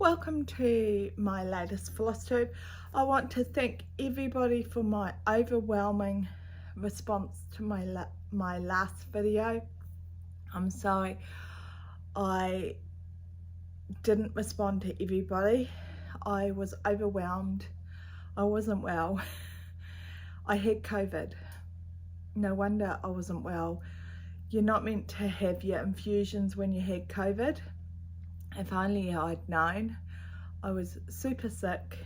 Welcome to my latest Flosstube. I want to thank everybody for my overwhelming response to my last video. I'm sorry I didn't respond to everybody. I was overwhelmed. I wasn't well. I had COVID. No wonder I wasn't well. You're not meant to have your infusions when you had COVID. If only I'd known. I was super sick.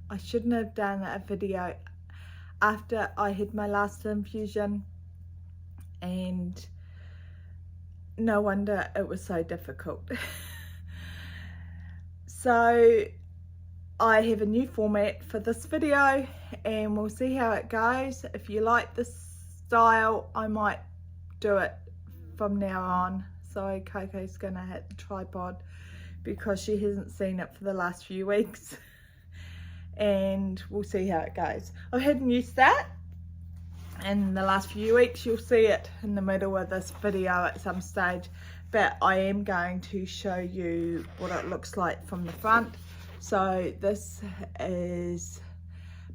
I shouldn't have done a video after I had my last infusion, and no wonder it was so difficult. So I have a new format for this video and we'll see how it goes. If you like this style, I might do it from now on. So Coco's gonna hit the tripod because she hasn't seen it for the last few weeks, and we'll see how it goes. I've had a new start in the last few weeks. You'll see it in the middle of this video at some stage, but I am going to show you what it looks like from the front. So this is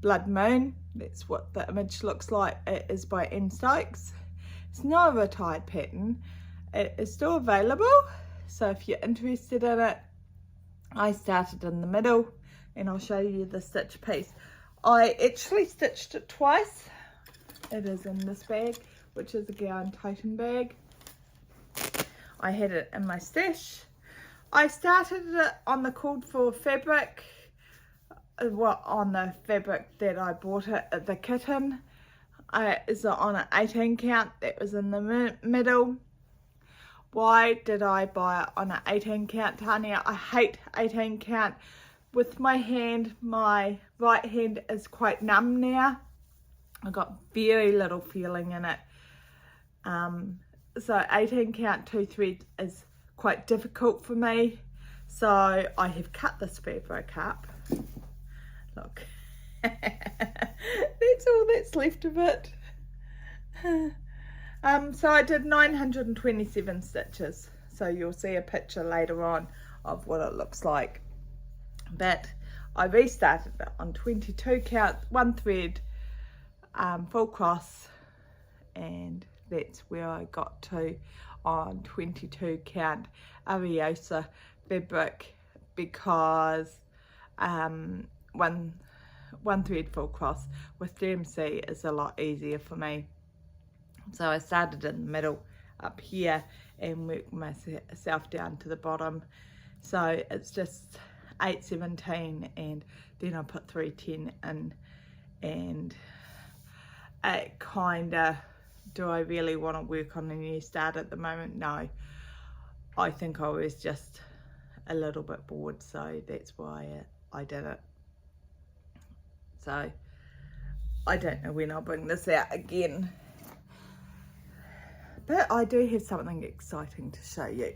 Blood Moon. That's what the image looks like. It is by N Stokes. It's not a retired pattern. It is still available, so if you're interested in it, I started in the middle and I'll show you the stitch piece. I actually stitched it twice. It is in this bag, which is a gown toten bag. I had it in my stash. I started it on the called for fabric, on the fabric that I bought it at the kitten. Is on an 18 count that was in the middle. Why did I buy it on an 18 count, Tania? I hate 18 count. With my hand, my right hand is quite numb now. I got very little feeling in it. So 18 count 2 thread is quite difficult for me. So I have cut this fabric up. Look, that's all that's left of it. So I did 927 stitches. So you'll see a picture later on of what it looks like. But I restarted it on 22 count, 1 thread, full cross, and that's where I got to on 22 count Ariosa fabric, because one thread full cross with DMC is a lot easier for me. So I started in the middle up here and worked myself down to the bottom. So it's just 817, and then I put 310 in, and it kinda, do I really want to work on a new start at the moment? No. I think I was just a little bit bored, so that's why I did it. So I don't know when I'll bring this out again, but I do have something exciting to show you.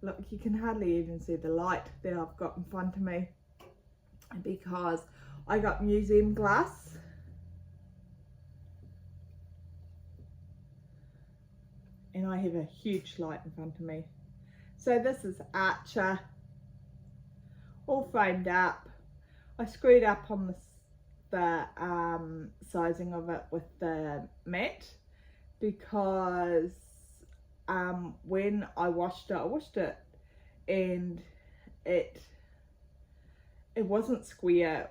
Look, you can hardly even see the light that I've got in front of me because I got museum glass. And I have a huge light in front of me. So this is Archer, all framed up. I screwed up on the sizing of it with the mat because when I washed it and it wasn't square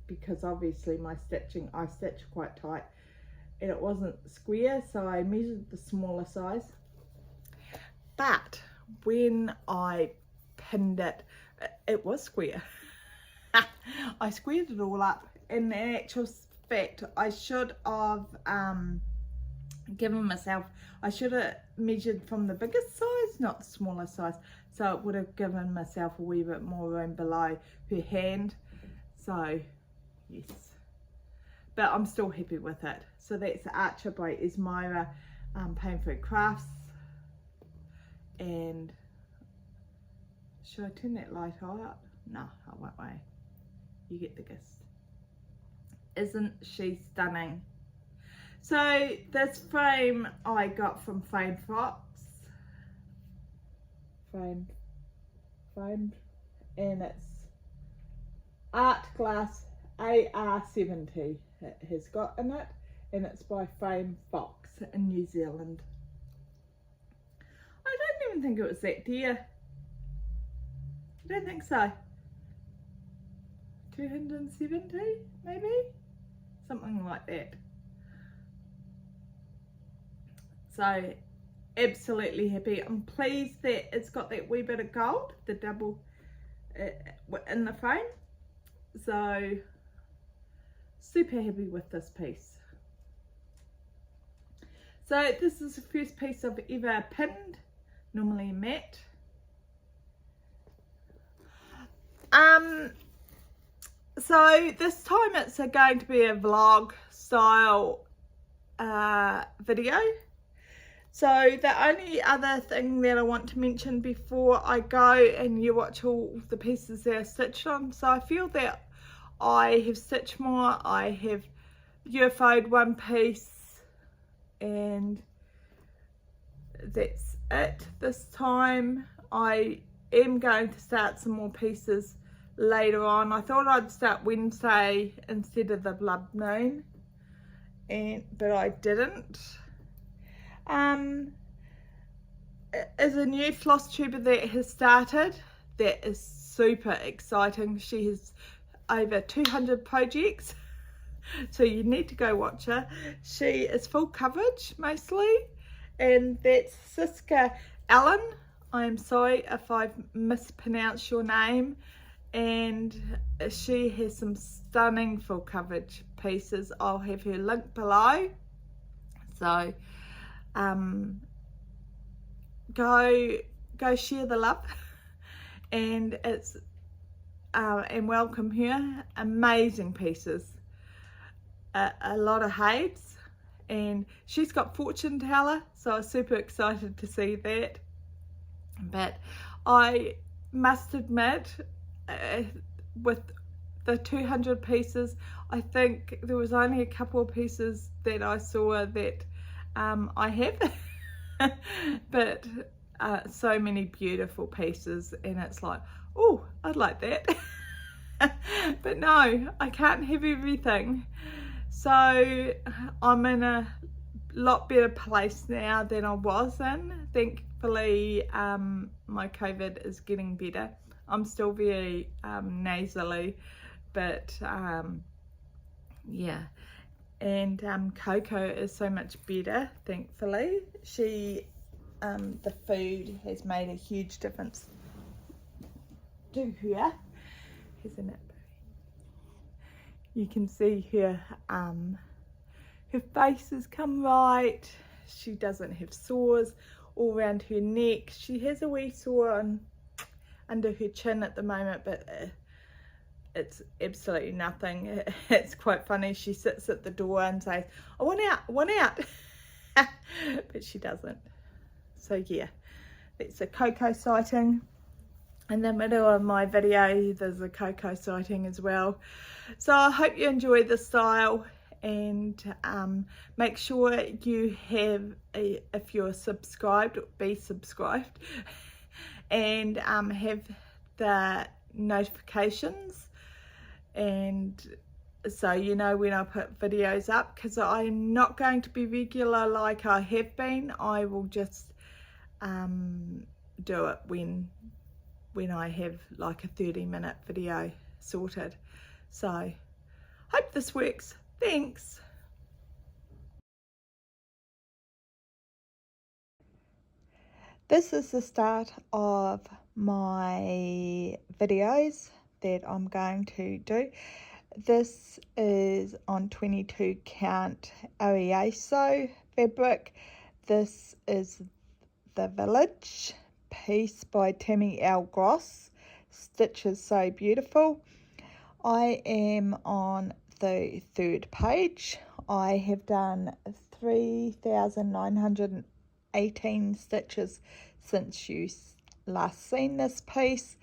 because obviously my stitching, I stitch quite tight, and it wasn't square, so I measured the smaller size. But when I pinned it, it was square. I squared it all up. In actual fact, I should have I should have measured from the biggest size, not the smaller size, so it would have given myself a wee bit more room below her hand. So yes, but I'm still happy with it. So that's Archer by Esmira, Painful Crafts. And should I turn that light out? No, I won't. You get the gist. isn't she stunning? So this frame I got from Framed, and it's art glass AR70 it has got in it, and it's by Frame Fox in New Zealand. I don't even think it was that dear. I don't think so. 270 maybe, something like that. So absolutely happy. I'm pleased that it's got that wee bit of gold, the double in the frame. So super happy with this piece. So this is the first piece I've ever pinned, normally matte. So this time it's going to be a vlog style video. So the only other thing that I want to mention before I go and you watch all the pieces that are stitched on, so I feel that I have stitched more. I have UFO'd one piece and that's it this time. I am going to start some more pieces later on. I thought I'd start Wednesday instead of the blood moon, but I didn't. Is a new Flosstube that has started. That is super exciting. She has over 200 projects, so you need to go watch her. She is full coverage mostly, and that's Siska Allen. I am sorry if I've mispronounced your name, and she has some stunning full coverage pieces. I'll have her link below, so go share the love and it's and welcome her. Amazing pieces, a lot of Haeds, and she's got fortune teller, so I'm super excited to see that. But I must admit, with the 200 pieces, I think there was only a couple of pieces that I saw that I have but so many beautiful pieces, and it's like, oh, I'd like that. But no, I can't have everything. So I'm in a lot better place now than I was in. Thankfully my COVID is getting better. I'm still very nasally, but yeah. And Coco is so much better, thankfully. She the food has made a huge difference to her, isn't it? You can see her her face has come right. She doesn't have sores all around her neck. She has a wee sore under her chin at the moment, but it's absolutely nothing. It's quite funny. She sits at the door and says, I want out, but she doesn't. So yeah, that's a Coco sighting. In the middle of my video, there's a Coco sighting as well. So I hope you enjoy the style, and make sure you have, if you're subscribed, be subscribed, and have the notifications, and so you know when I put videos up, because I'm not going to be regular like I have been. I will just do it when I have like a 30-minute video sorted. So hope this works. Thanks. This is the start of my videos that I'm going to do. This is on 22 count Haed fabric. This is The Village piece by Tammy L. Gross. Stitches so beautiful. I am on the 3rd page. I have done 3,918 stitches since you last seen this piece.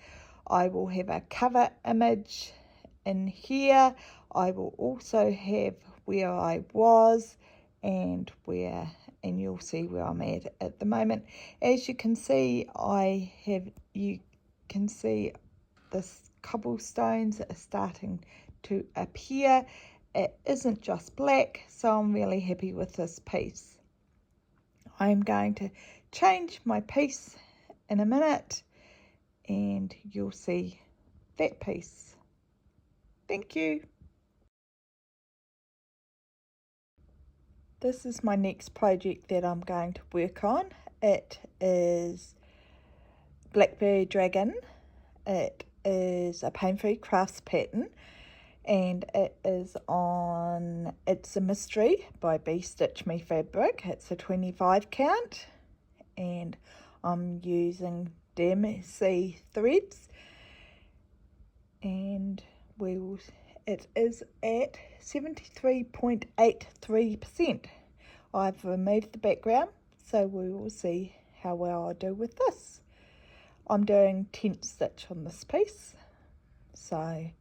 I will have a cover image in here. I will also have where I was and you'll see where I'm at the moment. As you can see, you can see this cobblestones are starting to appear. It isn't just black, so I'm really happy with this piece. I'm going to change my piece in a minute and you'll see that piece. Thank you. This is my next project that I'm going to work on. It is Blackberry Dragon. It is a pain-free crafts pattern and it's a mystery by Bee Stitch Me Fabric. It's a 25 count and I'm using DMC threads and it is at 73.83%. I've removed the background, so we will see how well I do with this. I'm doing tent stitch on this piece, so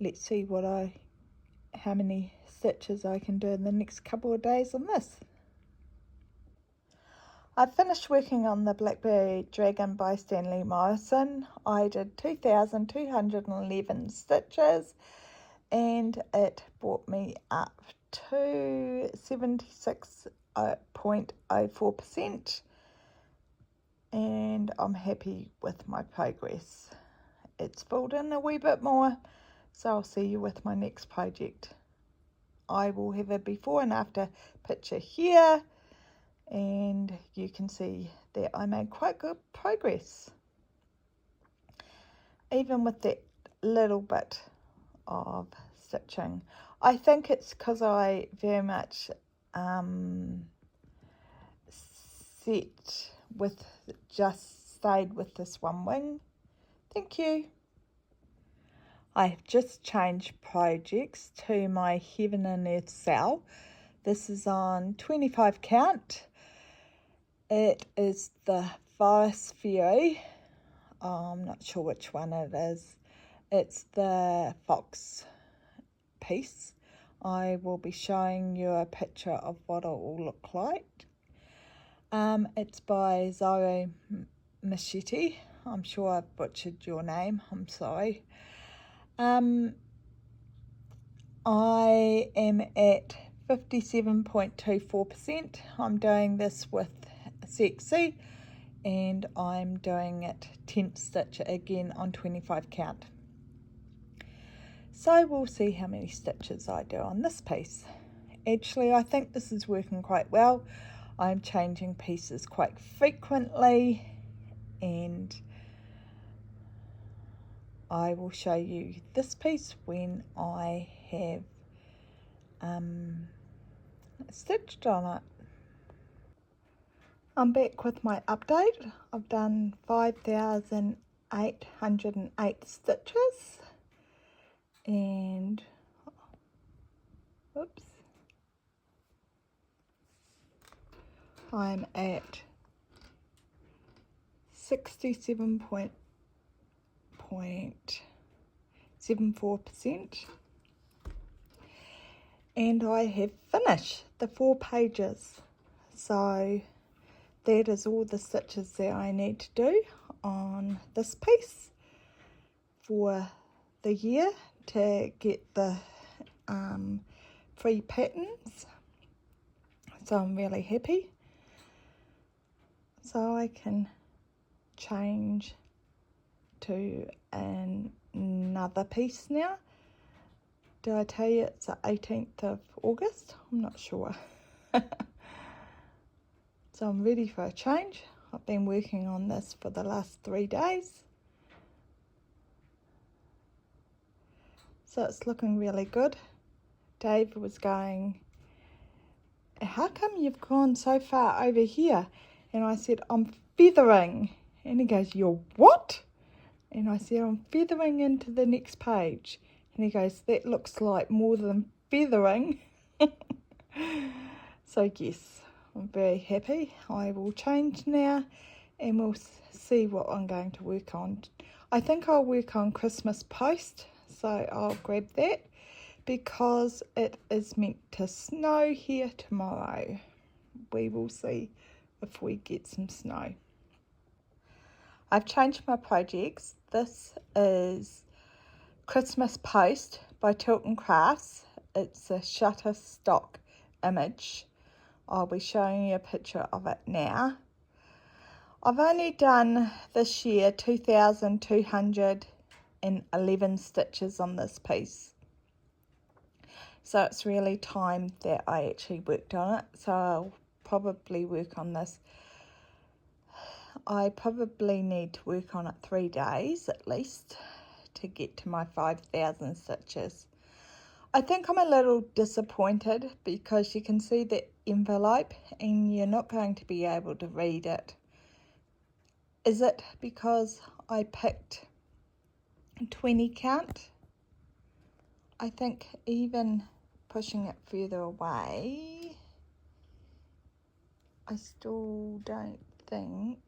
let's see how many stitches I can do in the next couple of days on this. I finished working on the Blackberry Dragon by Stanley Morrison. I did 2,211 stitches and it brought me up to 76.04% and I'm happy with my progress. It's filled in a wee bit more, so I'll see you with my next project. I will have a before and after picture here and you can see that I made quite good progress even with that little bit of stitching. I think it's because I very much stayed with this one wing. Thank you. I have just changed projects to my Heaven and Haed Sal. This is on 25 count. It is the Forest Fury. I'm not sure which one it is. It's the fox piece. I will be showing you a picture of what it will look like. It's by Zoro Machete. I'm sure I've butchered your name. I'm sorry. I am at 57.24%. I'm doing this with CXC and I'm doing it tent stitch again on 25 count. So we'll see how many stitches I do on this piece. Actually, I think this is working quite well. I'm changing pieces quite frequently and I will show you this piece when I have stitched on it. I'm back with my update. I've done 5,808 stitches and oops, I'm at 67.74% and I have finished the 4 pages. So that is all the stitches that I need to do on this piece for the year to get the free patterns. So I'm really happy. So I can change to another piece now. Did I tell you it's the 18th of August? I'm not sure. So I'm ready for a change. I've been working on this for the last 3 days. So it's looking really good. Dave was going, how come you've gone so far over here? And I said, I'm feathering. And he goes, you're what? And I said, I'm feathering into the next page. And he goes, that looks like more than feathering. So yes, I'm very happy. I will change now and we'll see what I'm going to work on. I think I'll work on Christmas post, so I'll grab that because it is meant to snow here tomorrow. We will see if we get some snow. I've changed my projects. This is Christmas Post by Tilton Crafts. It's a Shutterstock image. I'll be showing you a picture of it now. I've only done this year 2,211 stitches on this piece. So it's really time that I actually worked on it. So I'll probably work on this. I probably need to work on it 3 days at least to get to my 5,000 stitches. I think I'm a little disappointed because you can see the envelope and you're not going to be able to read it. Is it because I picked 20 count? I think even pushing it further away, I still don't think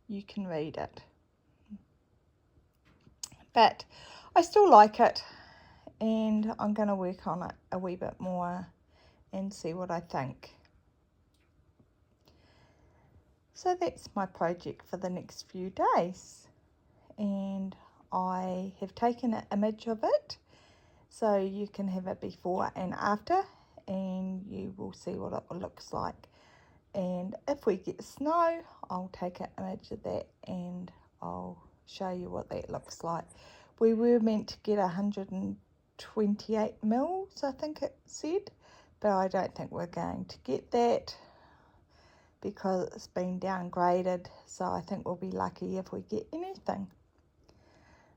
you can read it. But I still like it, and I'm going to work on it a wee bit more and see what I think. So that's my project for the next few days, and I have taken an image of it so you can have it before and after, and you will see what it looks like. And if we get snow, I'll take an image of that and I'll show you what that looks like. We were meant to get 128 mils, I think it said, but I don't think we're going to get that because it's been downgraded, so I think we'll be lucky if we get anything.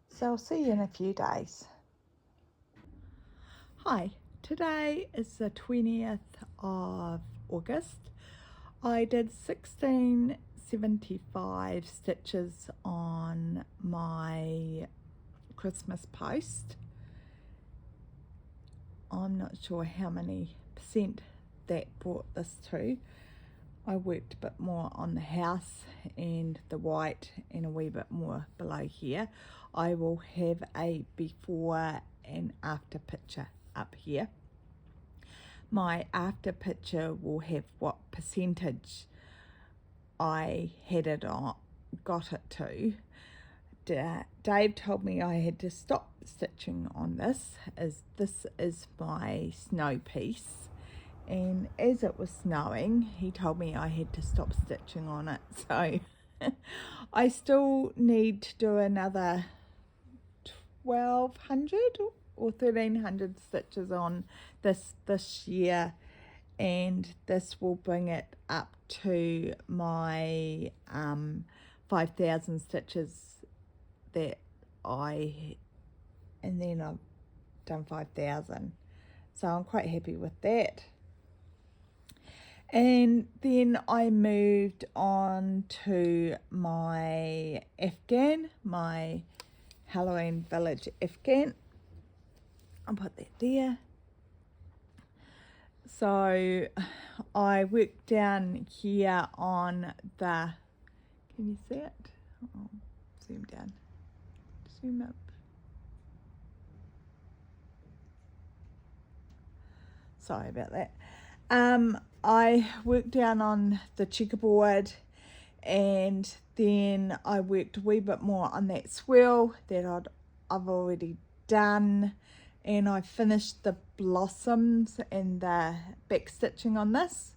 So I'll see you in a few days. Hi, today is the 20th of August. I did 1675 stitches on my Christmas post. I'm not sure how many percent that brought this to. I worked a bit more on the house and the white and a wee bit more below here. I will have a before and after picture up here. My after picture will have what percentage I had it on, got it to. Dave told me I had to stop stitching on this, as this is my snow piece, and as it was snowing he told me I had to stop stitching on it, so I still need to do another 1,200 or 1,300 stitches on this year, and this will bring it up to my 5,000 stitches that and then I've done 5,000, so I'm quite happy with that. And then I moved on to my Afghan, my Halloween Village Afghan. I'll put that there. So I worked down here on the, can you see it? Oh, zoom down, zoom up. Sorry about that. I worked down on the checkerboard, and then I worked a wee bit more on that swirl that I've already done, and I finished the blossoms and the back stitching on this,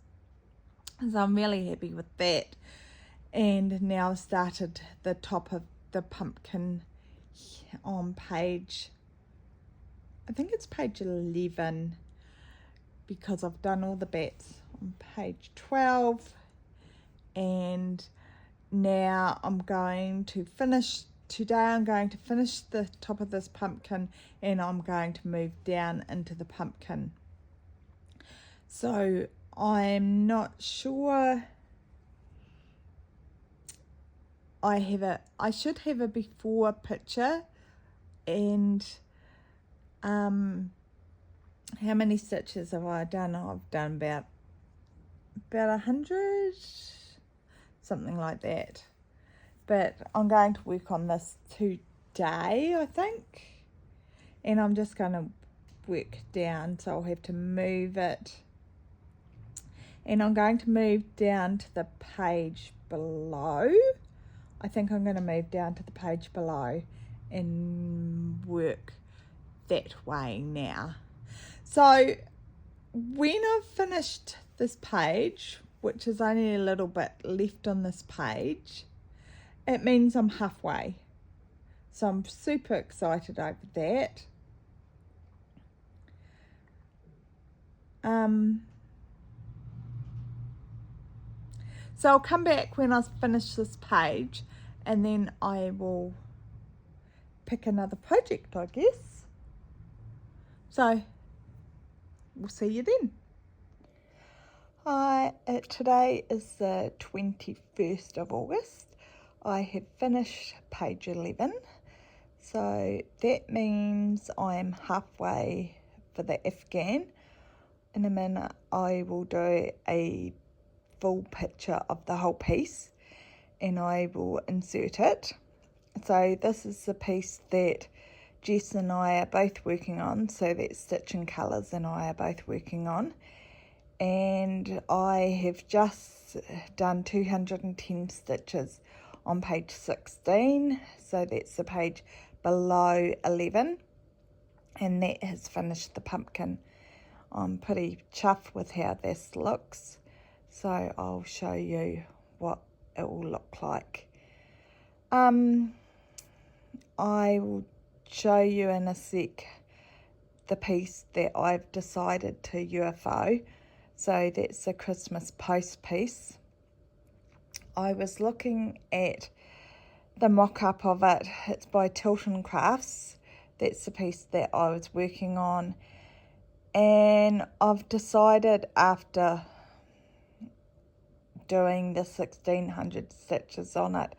so I'm really happy with that. And now I've started the top of the pumpkin on page, I think it's page 11, because I've done all the bats on page 12, and now I'm going to finish, today I'm going to finish the top of this pumpkin, and I'm going to move down into the pumpkin. So I'm not sure, I should have a before picture, and how many stitches have I done? I've done about 100, something like that. But I'm going to work on this today, I think, and I'm just going to work down, so I'll have to move it, and I'm going to move down to the page below. I think I'm going to move down to the page below and work that way now. So when I've finished this page, which is only a little bit left on this page, it means I'm halfway. So I'm super excited over that. So I'll come back when I've finished this page, and then I will pick another project, I guess. So we'll see you then. Today is the 21st of August. I have finished page 11. So that means I'm halfway for the Afghan. In a minute I will do a full picture of the whole piece and I will insert it. So this is the piece that Jess and I are both working on, so that Stitch and Colours and I are both working on. And I have just done 210 stitches on page 16, so that's the page below 11, and that has finished the pumpkin. I'm pretty chuffed with how this looks, so I'll show you what it will look like. I will show you in a sec the piece that I've decided to UFO. So that's the Christmas post piece. I was looking at the mock-up of it. It's by Tilton Crafts. That's the piece that I was working on. And I've decided after doing the 1600 stitches on it,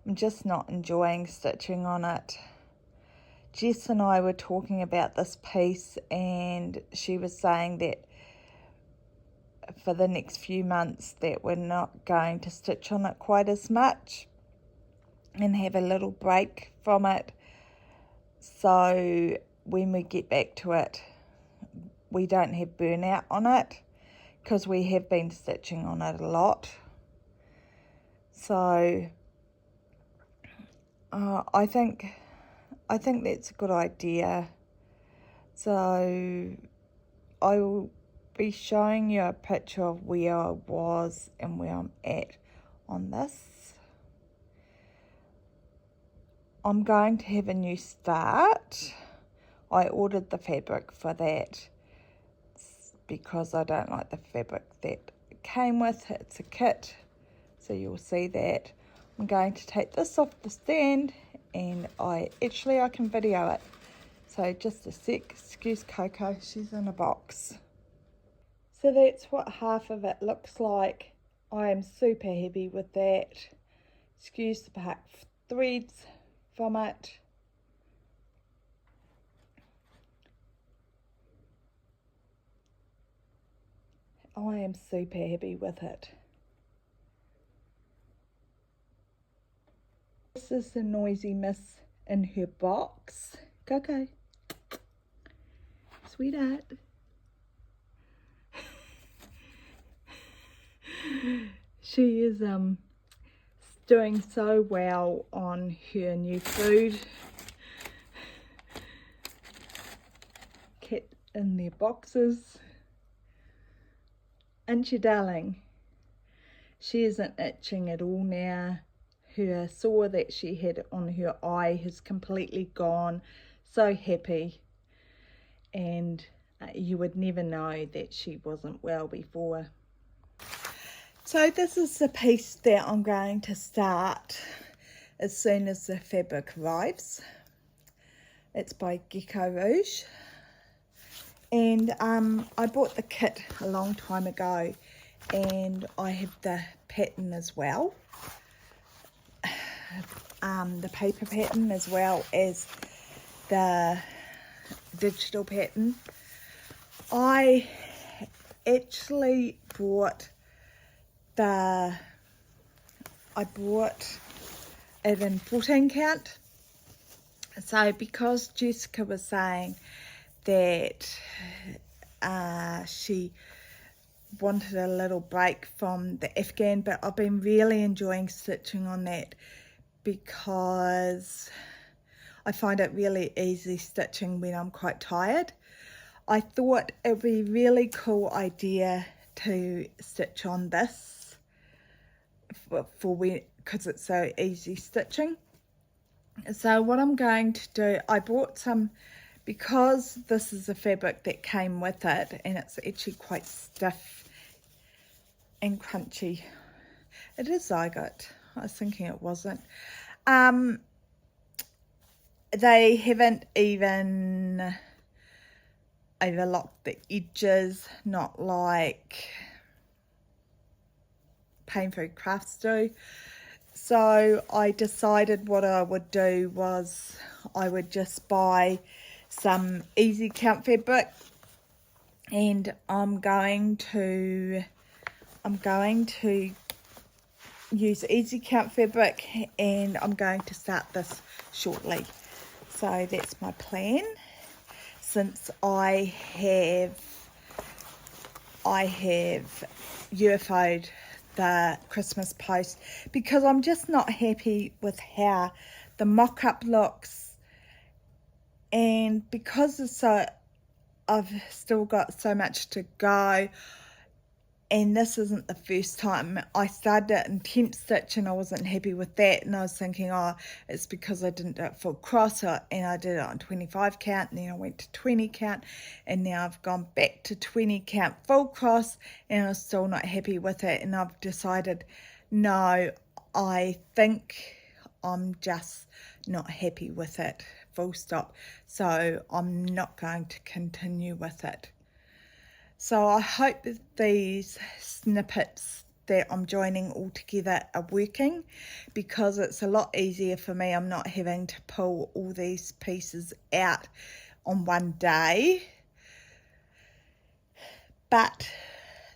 I'm just not enjoying stitching on it. Jess and I were talking about this piece, and she was saying that for the next few months that we're not going to stitch on it quite as much and have a little break from it, so when we get back to it we don't have burnout on it, because we have been stitching on it a lot. So I think that's a good idea. So I will be showing you a picture of where I was and where I'm at on this. I'm going to have a new start. I ordered the fabric for that because I don't like the fabric that it came with. It's a kit, so you'll see that. I'm going to take this off the stand, and I can video it. So just a sec, excuse Coco, she's in a box. So that's what half of it looks like. I am super happy with that. Excuse the black threads from it. I am super happy with it. This is the noisy miss in her box. Coco, sweetheart. She is doing so well on her new food. Cat in their boxes. And she, darling, she isn't itching at all now. Her sore that she had on her eye has completely gone. So happy. And you would never know that she wasn't well before. So this is the piece that I'm going to start as soon as the fabric arrives. It's by Gecko Rouge. And I bought the kit a long time ago, and I have the pattern as well. The paper pattern as well as the digital pattern. I actually bought it in 14 count, So because Jessica was saying that she wanted a little break from the Afghan, but I've been really enjoying stitching on that because I find it really easy stitching when I'm quite tired. I thought it would be a really cool idea to stitch on this for when, because it's so easy stitching. So what I'm going to do, I bought some, because this is a fabric that came with it and it's actually quite stiff and crunchy. It is zygote. I was thinking it wasn't. They haven't even overlocked the edges, not like pain-free crafts do. So I decided what I would do was I would just buy some easy count fabric, and I'm going to use easy count fabric, and I'm going to start this shortly. So that's my plan, since I have UFO'd the Christmas post, because I'm just not happy with how the mock-up looks, and because it's so, I've still got so much to go, and this isn't the first time. I started it in temp stitch and I wasn't happy with that, and I was thinking, oh, it's because I didn't do it full cross, and I did it on 25 count, and then I went to 20 count, and now I've gone back to 20 count full cross, and I'm still not happy with it, and I've decided, no, I think I'm just not happy with it, full stop. So I'm not going to continue with it. So I hope that these snippets that I'm joining all together are working, because it's a lot easier for me. I'm not having to pull all these pieces out on one day. But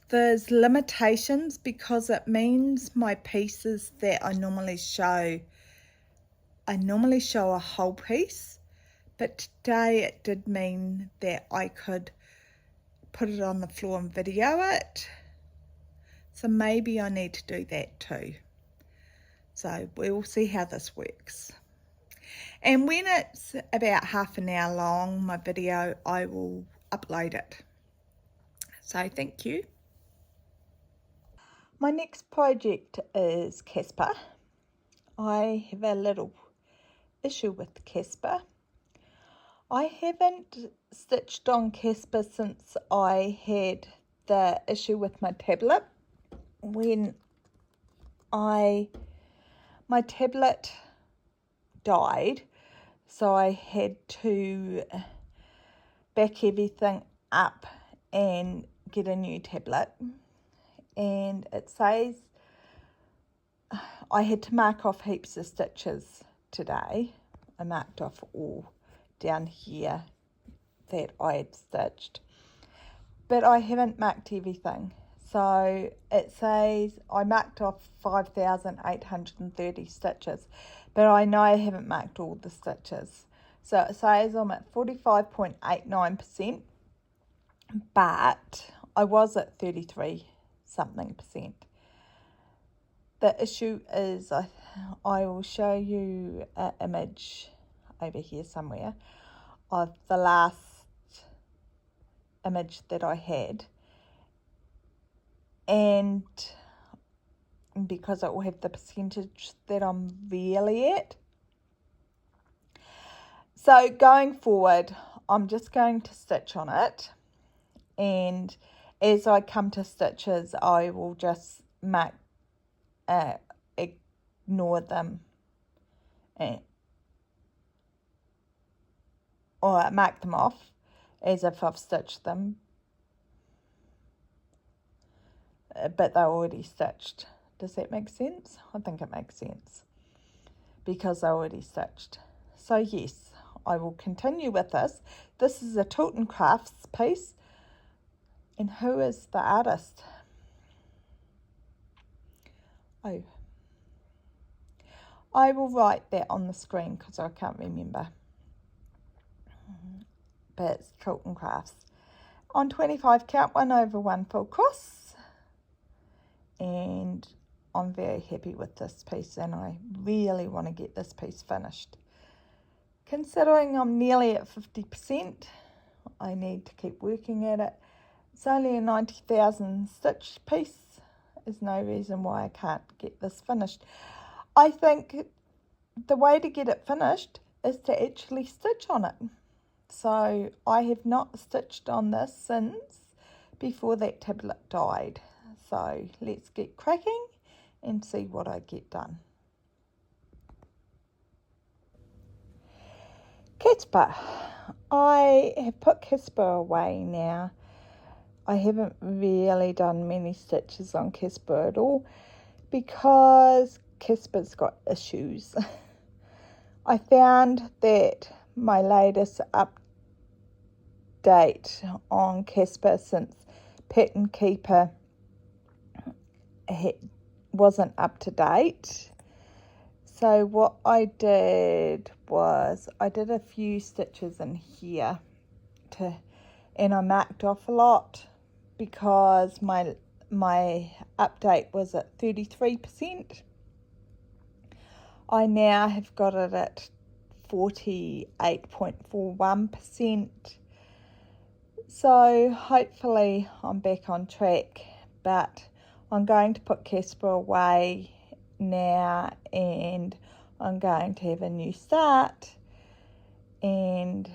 there's limitations, because it means my pieces that I normally show a whole piece, but today it did mean that I could put it on the floor and video it. So maybe I need to do that too. So we'll see how this works. And when it's about half an hour long, my video, I will upload it. So thank you. My next project is Casper. I have a little issue with Casper. I haven't stitched on Casper since I had the issue with my tablet. When my tablet died, so I had to back everything up and get a new tablet. And it says I had to mark off heaps of stitches today. I marked off all down here that I had stitched, but I haven't marked everything. So it says I marked off 5,830 stitches, but I know I haven't marked all the stitches. So it says I'm at 45.89%, but I was at 33 something %. The issue is, I will show you an image over here somewhere of the last image that I had, and because it will have the percentage that I'm really at. So going forward, I'm just going to stitch on it, and as I come to stitches, I will just ignore them or mark them off as if I've stitched them, but they're already stitched. Does that make sense? I think it makes sense, because they're already stitched. So yes, I will continue with this. This is a Tilton Crafts piece. And who is the artist? Oh, I will write that on the screen because I can't remember. Bits Chilton Crafts. On 25 count, 1 over 1 full cross, and I'm very happy with this piece, and I really want to get this piece finished. Considering I'm nearly at 50%, I need to keep working at it. It's only a 90,000 stitch piece. There's no reason why I can't get this finished. I think the way to get it finished is to actually stitch on it. So I have not stitched on this since before that tablet died. So let's get cracking and see what I get done. Casper. I have put Casper away now. I haven't really done many stitches on Casper at all because Casper's got issues. I found that my latest update on Casper since Pattern Keeper wasn't up to date. So what I did was I did a few stitches in here and I marked off a lot because my update was at 33%. I now have got it at 48.41%. So hopefully I'm back on track, but I'm going to put Casper away now and I'm going to have a new start, and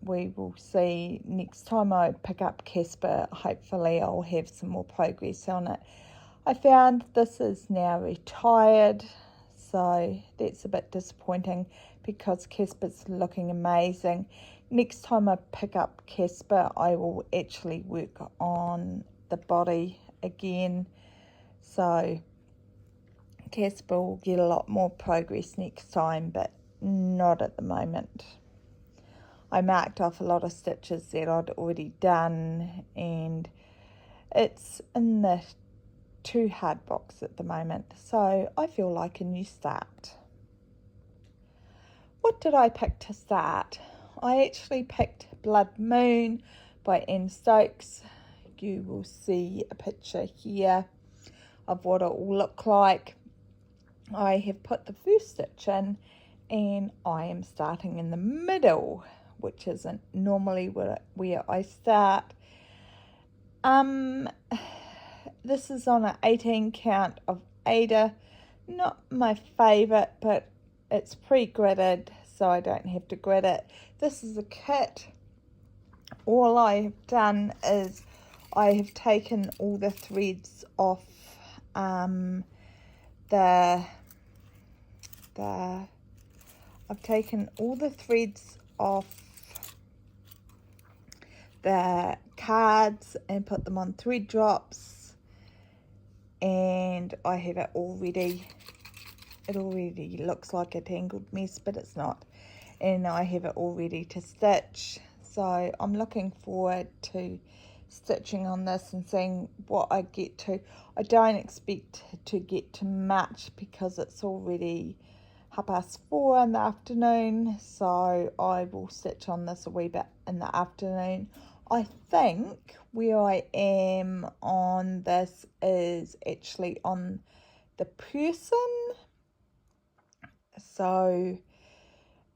we will see next time I pick up Casper. Hopefully I'll have some more progress on it. I found this is now retired, so that's a bit disappointing because Casper's looking amazing. Next time I pick up Casper, I will actually work on the body again. So Casper will get a lot more progress next time, but not at the moment. I marked off a lot of stitches that I'd already done, and it's in the too hard box at the moment, so I feel like a new start. What did I pick to start? I actually picked Blood Moon by Anne Stokes. You will see a picture here of what it will look like. I have put the first stitch in and I am starting in the middle, which isn't normally where I start. This is on an 18 count of Ada. Not my favourite, but it's pre-gridded, so I don't have to grid it. This is a kit. All I have done is I have taken all the threads off I've taken all the threads off the cards and put them on thread drops, and I have it all ready. It already looks like a tangled mess, but it's not, and I have it all ready to stitch. So I'm looking forward to stitching on this and seeing what I get to. I don't expect to get to much because it's already 4:30 in the afternoon, so I will stitch on this a wee bit in the afternoon. I think where I am on this is actually on the person, so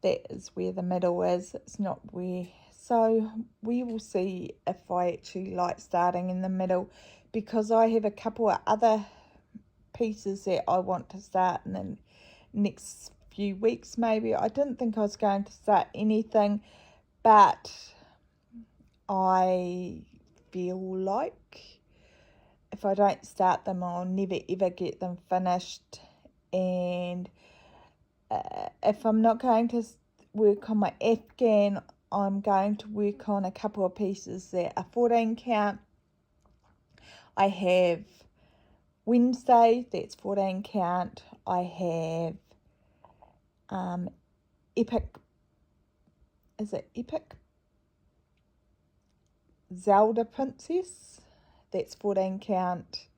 that is where the middle is. It's not where, so we will see if I actually like starting in the middle, because I have a couple of other pieces that I want to start in the next few weeks maybe. I didn't think I was going to start anything, but I feel like if I don't start them, I'll never ever get them finished. And if I'm not going to work on my Afghan, I'm going to work on a couple of pieces that are 14 count. I have Wednesday, that's 14 count. I have Epic, is it Epic? Zelda Princess, that's 14 count.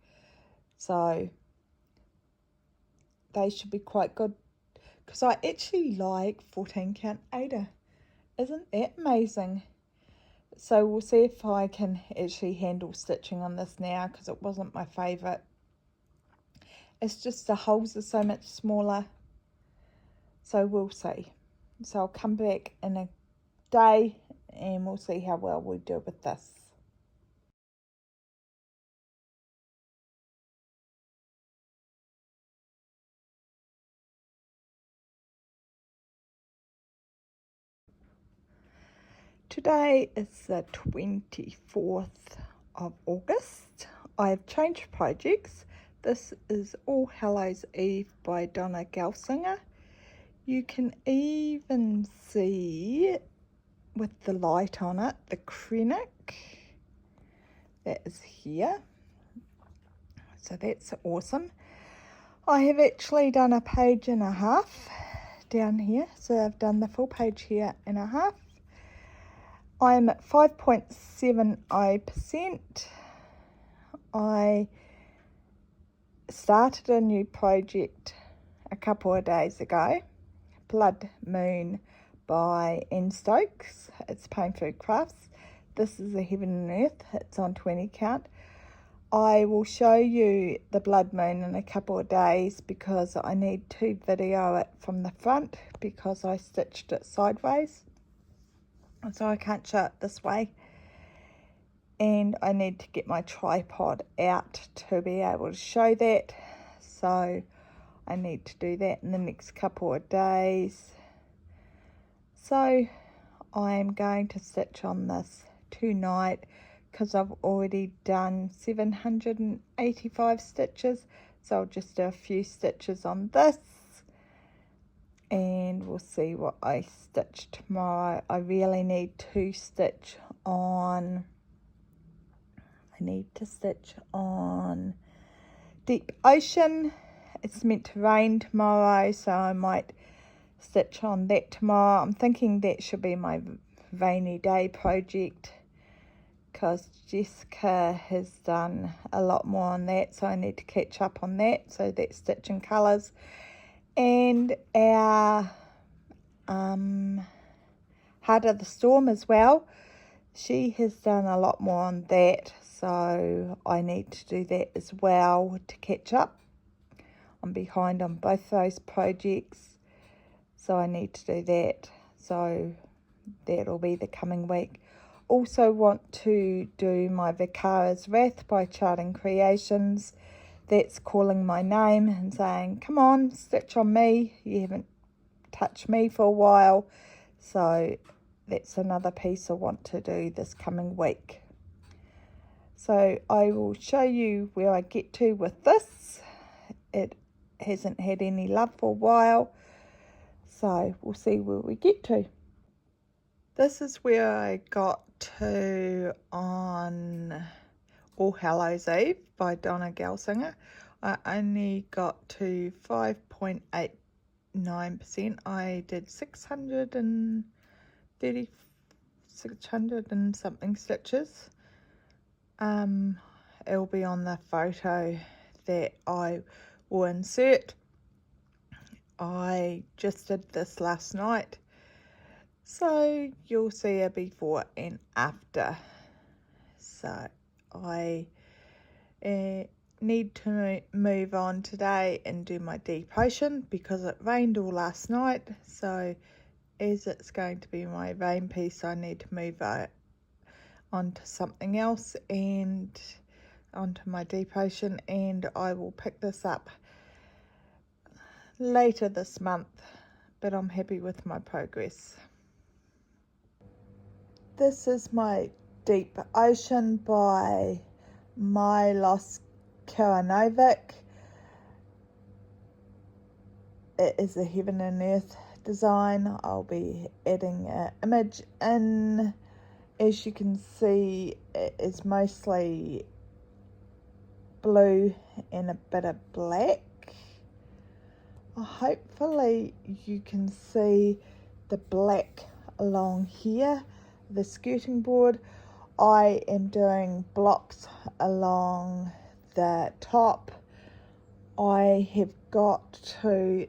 So they should be quite good, because I actually like 14 count Ada. Isn't that amazing? So we'll see if I can actually handle stitching on this now, because it wasn't my favourite. It's just the holes are so much smaller. So we'll see. So I'll come back in a day and we'll see how well we do with this. Today is the 24th of August. I've changed projects. This is All Hallows Eve by Donna Gelsinger. You can even see with the light on it, the krennic that is here. So that's awesome. I have actually done a page and a half down here. So I've done the full page here and a half. I'm at 5.70%. I started a new project a couple of days ago. Blood Moon by Anne Stokes. It's Pain Food Crafts. This is a Heaven and Earth. It's on 20 count. I will show you the Blood Moon in a couple of days because I need to video it from the front because I stitched it sideways. So I can't show it this way. And I need to get my tripod out to be able to show that. So I need to do that in the next couple of days. So I'm going to stitch on this tonight because I've already done 785 stitches. So I'll just do a few stitches on this. And we'll see what I stitch tomorrow. I really need to stitch on... I need to stitch on Deep Ocean. It's meant to rain tomorrow, so I might stitch on that tomorrow. I'm thinking that should be my rainy day project because Jessica has done a lot more on that, so I need to catch up on that. So that's stitching colours. And our Heart of the Storm as well. She has done a lot more on that, so I need to do that as well to catch up. I'm behind on both those projects, so I need to do that. So that'll be the coming week. Also want to do my Vicara's Wrath by Charting Creations. That's calling my name and saying, come on, stitch on me. You haven't touched me for a while. So that's another piece I want to do this coming week. So I will show you where I get to with this. It hasn't had any love for a while. So we'll see where we get to. This is where I got to on All Hallows Eve by Donna Gelsinger. I only got to 5.89%. I did 600 and something stitches. It'll be on the photo that I will insert. I just did this last night, so you'll see a before and after. So I need to move on today and do my deep ocean because it rained all last night. So as it's going to be my rain piece, I need to move onto something else and onto my deep ocean, and I will pick this up later this month, but I'm happy with my progress. This is my Deep Ocean by Milos Karanovic. It is a Heaven and Earth design. I'll be adding an image in. As you can see, it is mostly blue and a bit of black. Hopefully you can see the black along here, the skirting board. I am doing blocks along the top. I have got to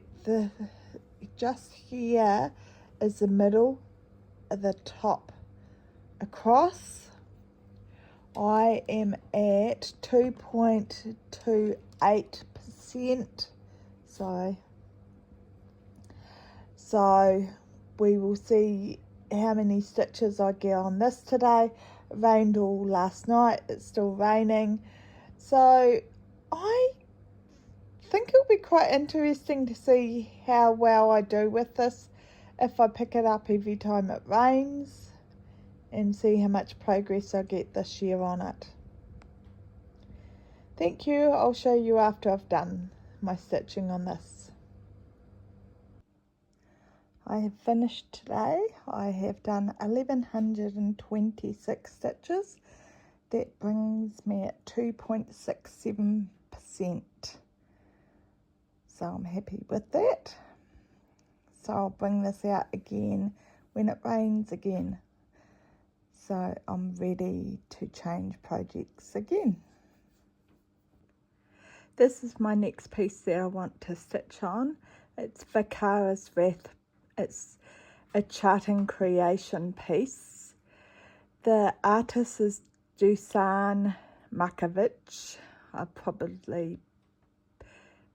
just here is the middle of the top across. I am at 2.28%. So we will see how many stitches I get on this today. It rained all last night. It's still raining. So I think it'll be quite interesting to see how well I do with this if I pick it up every time it rains, and see how much progress I get this year on it. Thank you. I'll show you after I've done my stitching on this. I have finished today. I have done 1126 stitches. That brings me at 2.67%. So I'm happy with that. So I'll bring this out again when it rains again. So I'm ready to change projects again. This is my next piece that I want to stitch on. It's Vakara's Wrath. It's a charting creation piece. The artist is Dusan Markovic. I probably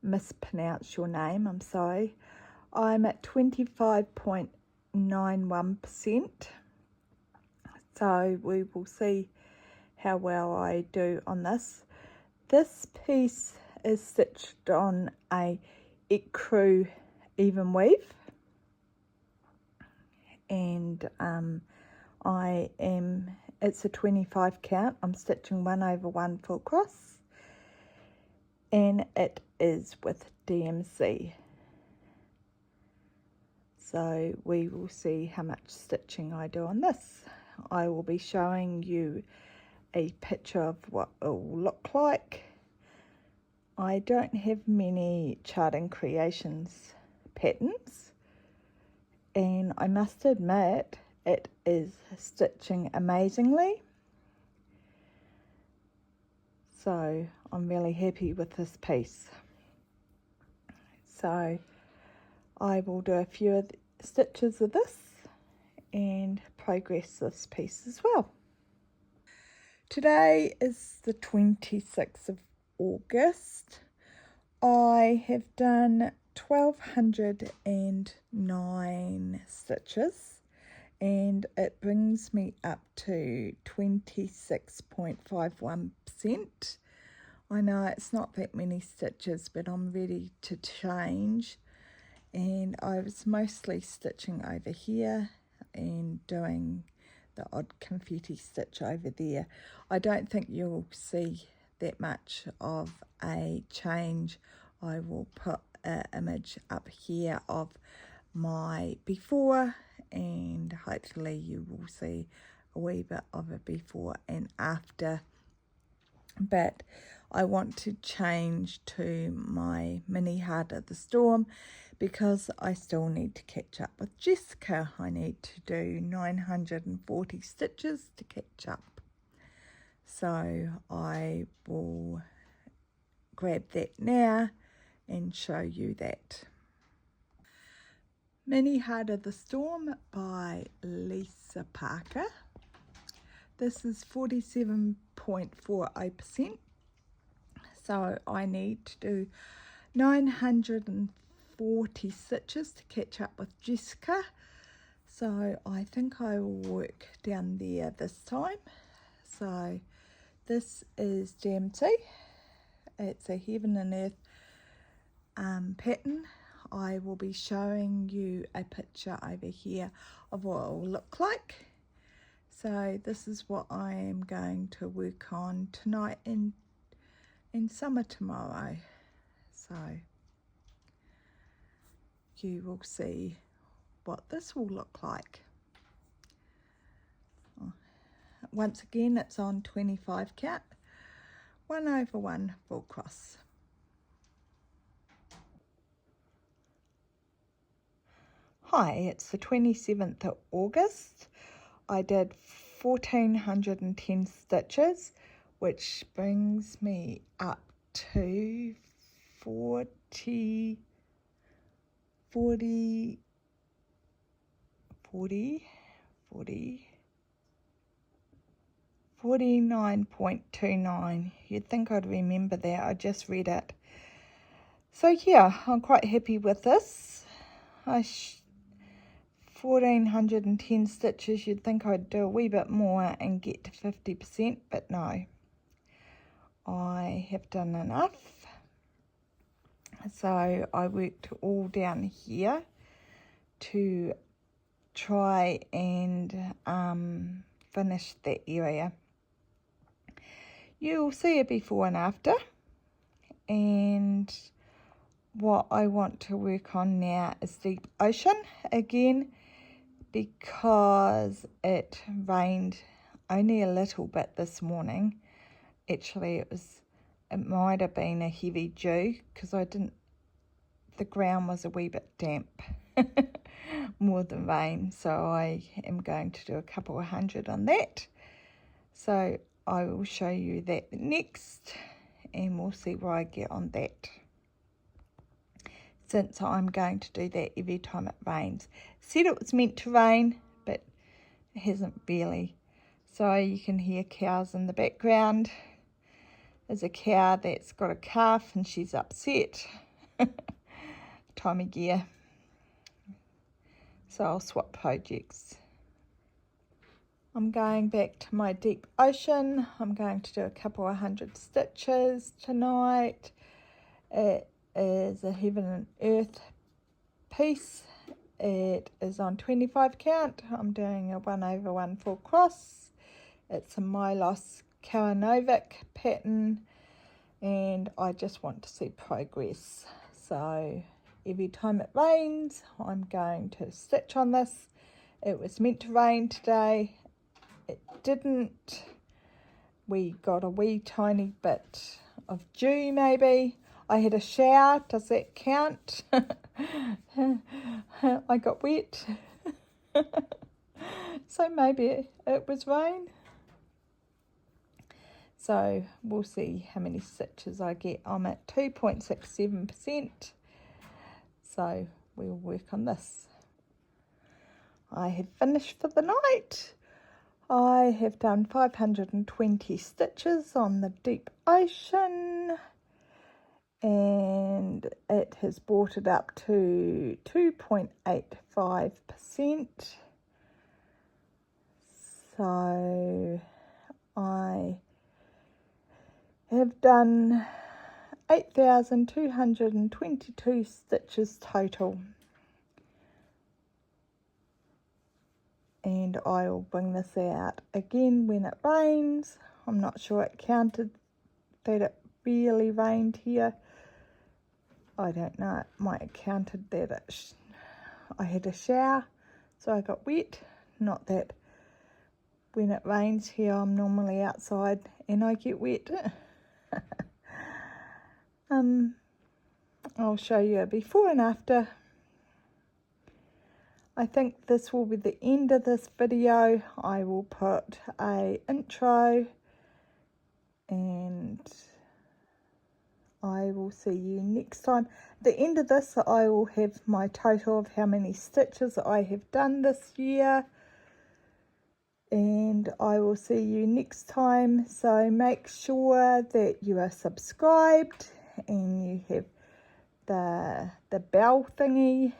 mispronounced your name, I'm sorry. I'm at 25.91%. So we will see how well I do on this. This piece is stitched on a ecru even weave, and it's a 25 count. I'm stitching 1/1 full cross, and it is with DMC. So we will see how much stitching I do on this. I will be showing you a picture of what it will look like. I don't have many charting creations patterns, and I must admit it is stitching amazingly. So I'm really happy with this piece. So I will do a few of the stitches of this and progress this piece as well. Today is the 26th of August. I have done 1209 stitches, and it brings me up to 26.51%. I know it's not that many stitches, but I'm ready to change, and I was mostly stitching over here and doing the odd confetti stitch over there. I don't think you'll see that much of a change. I will put an image up here of my before, and hopefully you will see a wee bit of a before and after. But I want to change to my mini Heart of the Storm because I still need to catch up with Jessica. I need to do 940 stitches to catch up. So I will grab that now and show you that. Mini Heart of the Storm by Lisa Parker. This is 47.40%. So I need to do 940 stitches to catch up with Jessica. So I think I will work down there this time. So this is DMC. It's a Heaven and Earth pattern. I will be showing you a picture over here of what it will look like. So this is what I am going to work on tonight and summer tomorrow. So you will see what this will look like. Once again, it's on 25 count, 1/1 full cross. Hi, it's the 27th of August. I did 1410 stitches, which brings me up to 40 40 49.29. You'd think I'd remember that. I just read it. So yeah, I'm quite happy with this. 1410 stitches. You'd think I'd do a wee bit more and get to 50%, but no. I have done enough. So I worked all down here to try and finish that area. You'll see a before and after, and what I want to work on now is deep ocean again, because it rained only a little bit this morning. Actually it might have been a heavy dew, because the ground was a wee bit damp more than rain, so I am going to do a couple of hundred on that. So I will show you that next, and we'll see where I get on that, since I'm going to do that every time it rains. Said it was meant to rain, but it hasn't really. So you can hear cows in the background. There's a cow that's got a calf and she's upset. Time of year. So I'll swap projects. I'm going back to my deep ocean. I'm going to do a couple of hundred stitches tonight. It is a heaven and earth piece. It is on 25 count. I'm doing a 1/1 full cross. It's a Milos Karanovic pattern, and I just want to see progress. So every time it rains, I'm going to stitch on this. It was meant to rain today. It didn't. We got a wee tiny bit of dew maybe. I had a shower. Does that count? I got wet. So maybe it was rain. So we'll see how many stitches I get. I'm at 2.67%. So we'll work on this. I have finished for the night. I have done 520 stitches on the deep ocean, and it has brought it up to 2.85%. So I have done 8,222 stitches total. And I will bring this out again when it rains. I'm not sure it counted that it really rained here. I don't know, it might have counted that I had a shower, so I got wet. Not that when it rains here, I'm normally outside and I get wet. I'll show you a before and after. I think this will be the end of this video. I will put a intro, and I will see you next time. At the end of this, I will have my total of how many stitches I have done this year, and I will see you next time. So make sure that you are subscribed and you have the bell thingy,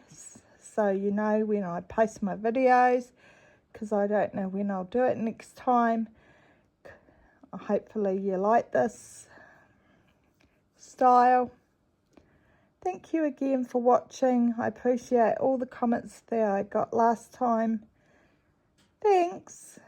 so you know when I post my videos, because I don't know when I'll do it next time. Hopefully you like this style. Thank you again for watching. I appreciate all the comments that I got last time. Thanks.